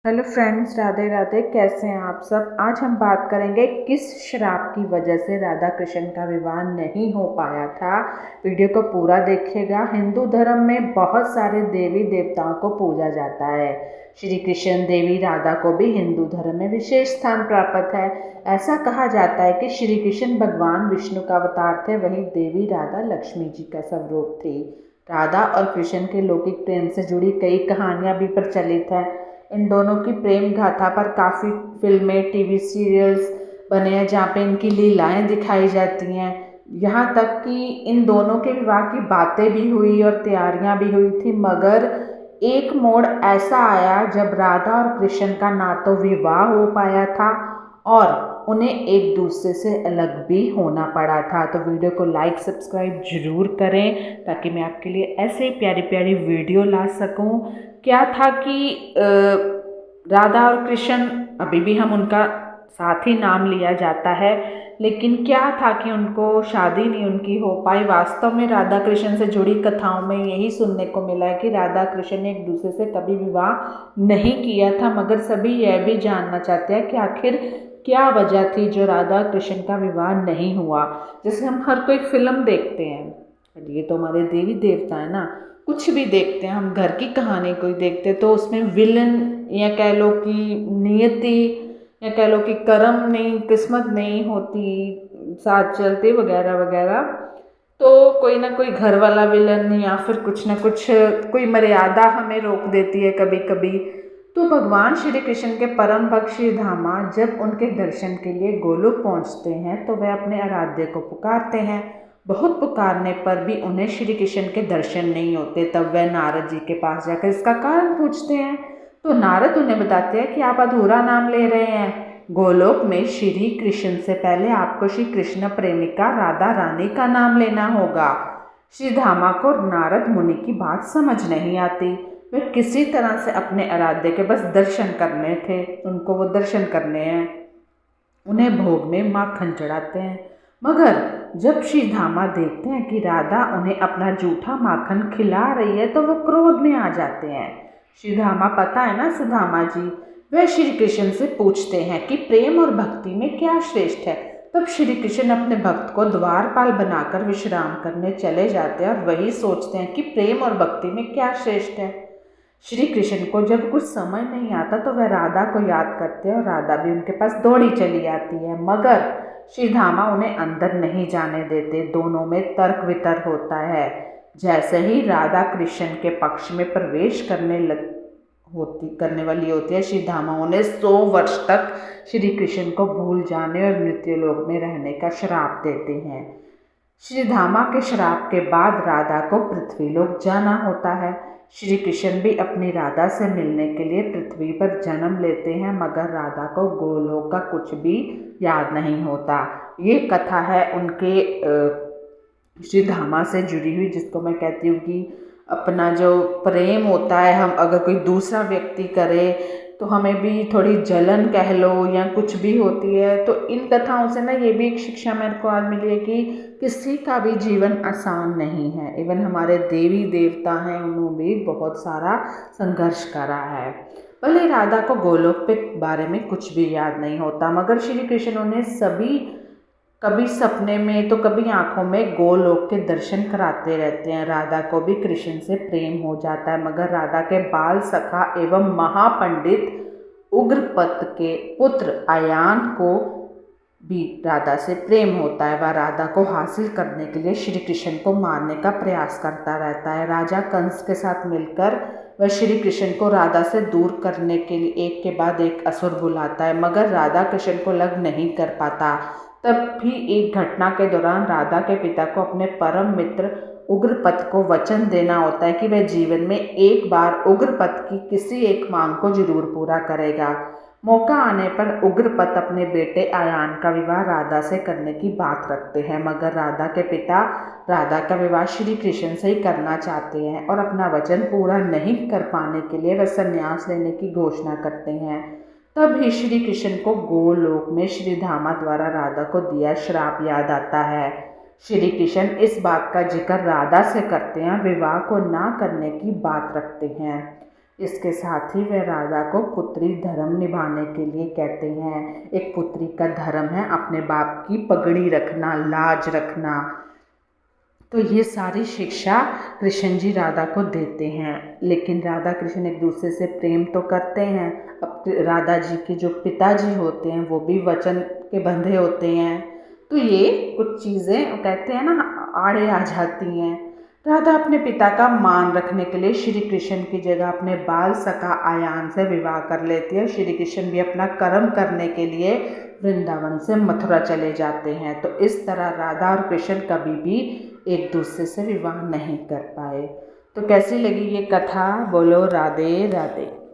Hello friends, Radhe Radhe. कैसे हैं आप सब। आज हम बात करेंगे किस श्राप की वजह से राधा कृष्ण का विवाह नहीं हो पाया था। वीडियो को पूरा देखिएगा। हिंदू धर्म में बहुत सारे देवी देवताओं को पूजा जाता है। श्री कृष्ण देवी राधा को भी हिंदू धर्म में विशेष स्थान प्राप्त है। ऐसा कहा जाता है कि श्री कृष्ण भगवान विष्णु का अवतार थे, वहीं देवी राधा लक्ष्मी जी का स्वरूप थी। राधा और कृष्ण के लौकिक प्रेम से जुड़ी कई कहानियां भी प्रचलित हैं। इन दोनों की प्रेम गाथा पर काफ़ी फिल्में, टीवी सीरियल्स बने हैं जहाँ पे इनकी लीलाएं दिखाई जाती हैं। यहाँ तक कि इन दोनों के विवाह की बातें भी हुई और तैयारियां भी हुई थी, मगर एक मोड़ ऐसा आया जब राधा और कृष्ण का ना तो विवाह हो पाया था और उन्हें एक दूसरे से अलग भी होना पड़ा था। तो वीडियो को लाइक सब्सक्राइब जरूर करें ताकि मैं आपके लिए ऐसे प्यारी प्यारी वीडियो ला सकूं। क्या था कि राधा और कृष्ण, अभी भी हम उनका साथ ही नाम लिया जाता है, लेकिन क्या था कि उनको शादी नहीं उनकी हो पाई। वास्तव में राधा कृष्ण से जुड़ी कथाओं में यही सुनने को मिला है कि राधा कृष्ण ने एक दूसरे से कभी विवाह नहीं किया था, मगर सभी यह भी जानना चाहते हैं कि आखिर क्या वजह थी जो राधा कृष्ण का विवाह नहीं हुआ। जैसे हम हर कोई फिल्म देखते हैं, ये तो हमारे देवी देवता है ना, कुछ भी देखते हैं, हम घर की कहानी कोई देखते हैं तो उसमें विलन या कह लो कि नियति या कह लो कि कर्म नहीं, किस्मत नहीं होती, साथ चलते वगैरह वगैरह, तो कोई ना कोई घर वाला विलन या फिर कुछ ना कुछ कोई मर्यादा हमें रोक देती है कभी कभी। तो भगवान श्री कृष्ण के परम भक्त श्री धामा जब उनके दर्शन के लिए गोलोक पहुंचते हैं तो वह अपने आराध्य को पुकारते हैं। बहुत पुकारने पर भी उन्हें श्री कृष्ण के दर्शन नहीं होते। तब वह नारद जी के पास जाकर इसका कारण पूछते हैं। तो नारद उन्हें बताते हैं कि आप अधूरा नाम ले रहे हैं। गोलोक में श्री कृष्ण से पहले आपको श्री कृष्ण प्रेमिका राधा रानी का नाम लेना होगा। श्री धामा को नारद मुनि की बात समझ नहीं आती। वे किसी तरह से अपने आराध्य के बस दर्शन करने थे, उनको वो दर्शन करने हैं, उन्हें भोग में माखन चढ़ाते हैं। मगर जब श्री धामा देखते हैं कि राधा उन्हें अपना जूठा माखन खिला रही है तो वो क्रोध में आ जाते हैं। श्री धामा, पता है ना सुदामा जी, वह श्री कृष्ण से पूछते हैं कि प्रेम और भक्ति में क्या श्रेष्ठ है। तब श्री कृष्ण अपने भक्त को द्वारपाल बनाकर विश्राम करने चले जाते हैं और वही सोचते हैं कि प्रेम और भक्ति में क्या श्रेष्ठ है। श्री कृष्ण को जब कुछ समझ नहीं आता तो वह राधा को याद करते हैं और राधा भी उनके पास दौड़ी चली आती है, मगर श्री धामा उन्हें अंदर नहीं जाने देते। दोनों में तर्क वितर्क होता है। जैसे ही राधा कृष्ण के पक्ष में प्रवेश करने वाली होती है, श्री धामा उन्हें 100 वर्ष तक श्री कृष्ण को भूल जाने और मृत्युलोक में रहने का श्राप देते हैं। श्री धामा के श्राप के बाद राधा को पृथ्वीलोक जाना होता है। श्री कृष्ण भी अपनी राधा से मिलने के लिए पृथ्वी पर जन्म लेते हैं, मगर राधा को गोलोक का कुछ भी याद नहीं होता। ये कथा है उनके श्री धामा से जुड़ी हुई, जिसको मैं कहती हूँ कि अपना जो प्रेम होता है, हम अगर कोई दूसरा व्यक्ति करे तो हमें भी थोड़ी जलन कह लो या कुछ भी होती है। तो इन कथाओं से ना ये भी एक शिक्षा मेरे को आज मिली है कि किसी का भी जीवन आसान नहीं है। इवन हमारे देवी देवता हैं, उन्होंने भी बहुत सारा संघर्ष करा है। भले राधा को गोलोक के बारे में कुछ भी याद नहीं होता, मगर श्री कृष्ण उन्हें सभी कभी सपने में तो कभी आंखों में गोलोक के दर्शन कराते रहते हैं। राधा को भी कृष्ण से प्रेम हो जाता है, मगर राधा के बाल सखा एवं महापंडित उग्रपत के पुत्र आयान को भी राधा से प्रेम होता है। वह राधा को हासिल करने के लिए श्री कृष्ण को मारने का प्रयास करता रहता है। राजा कंस के साथ मिलकर वह श्री कृष्ण को राधा से दूर करने के लिए एक के बाद एक असुर बुलाता है, मगर राधा कृष्ण को लग नहीं कर पाता। तब भी एक घटना के दौरान राधा के पिता को अपने परम मित्र उग्रपत को वचन देना होता है कि वह जीवन में एक बार उग्रपत की किसी एक मांग को जरूर पूरा करेगा। मौका आने पर उग्रपत अपने बेटे आयान का विवाह राधा से करने की बात रखते हैं, मगर राधा के पिता राधा का विवाह श्री कृष्ण से ही करना चाहते हैं और अपना वचन पूरा नहीं कर पाने के लिए वह संन्यास लेने की घोषणा करते हैं। तब ही श्री कृष्ण को गोलोक में श्री धामा द्वारा राधा को दिया श्राप याद आता है। श्री कृष्ण इस बात का जिक्र राधा से करते हैं, विवाह को ना करने की बात रखते हैं। इसके साथ ही वह राधा को पुत्री धर्म निभाने के लिए कहते हैं। एक पुत्री का धर्म है अपने बाप की पगड़ी रखना, लाज रखना। तो ये सारी शिक्षा कृष्ण जी राधा को देते हैं। लेकिन राधा कृष्ण एक दूसरे से प्रेम तो करते हैं। अब राधा जी के जो पिताजी होते हैं वो भी वचन के बंधे होते हैं। तो ये कुछ चीज़ें कहते हैं ना, आड़े आ जाती हैं। राधा अपने पिता का मान रखने के लिए श्री कृष्ण की जगह अपने बाल सखा आयान से विवाह कर लेती है। श्री कृष्ण भी अपना कर्म करने के लिए वृंदावन से मथुरा चले जाते हैं। तो इस तरह राधा और कृष्ण कभी भी एक दूसरे से विवाह नहीं कर पाए। तो कैसी लगी ये कथा? बोलो राधे राधे।